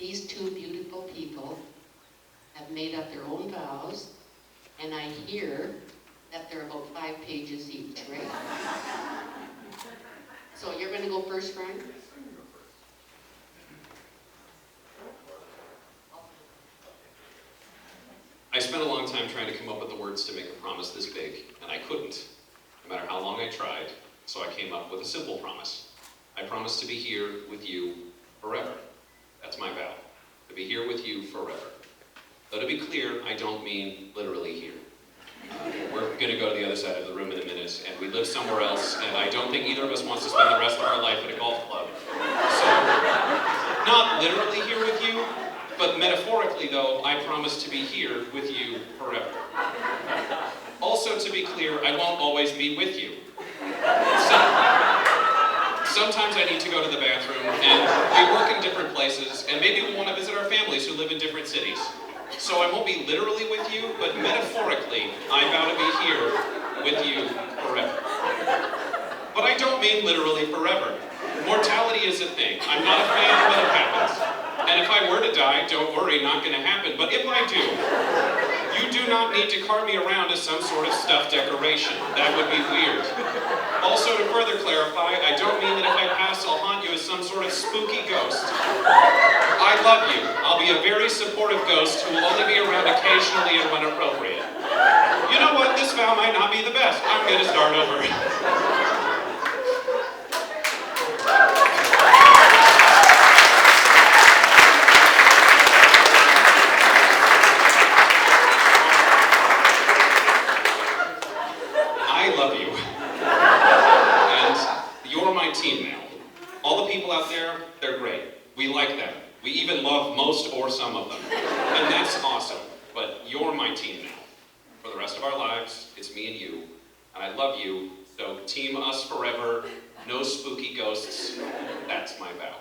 these two beautiful people have made up their own vows, and I hear that they're about 5 pages each, right? So you're going to go first, Brian? I spent a long time trying to come up with the words to make a promise this big, and I couldn't, no matter how long I tried, so I came up with a simple promise. I promise to be here with you forever. That's my vow, to be here with you forever. Though to be clear, I don't mean literally here. We're going to go to the other side of the room in a minute, and we live somewhere else, and I don't think either of us wants to spend the rest of our life at a golf club. So, not literally here with you, but metaphorically, though, I promise to be here with you forever. Also, to be clear, I won't always be with you. Sometimes I need to go to the bathroom, and we work in different places, and maybe we want to visit our families who live in different cities. So I won't be literally with you, but metaphorically, I vow to be here with you forever. But I don't mean literally forever. Mortality is a thing. I'm not a fan when it happens. And if I were to die, don't worry, not going to happen. But if I do, you do not need to cart me around as some sort of stuffed decoration. That would be weird. Also, to further clarify, I don't mean that if I pass, I'll haunt you as some sort of spooky ghost. I love you. I'll be a very supportive ghost who will only be around occasionally and when appropriate. You know what? This vow might not be the best. I'm going to start over. I love you. And you're my team now. All the people out there, they're great. We like them. We even love most or some of them. And that's awesome. But you're my team now. For the rest of our lives, it's me and you. And I love you, so team us forever. No spooky ghosts. That's my vow.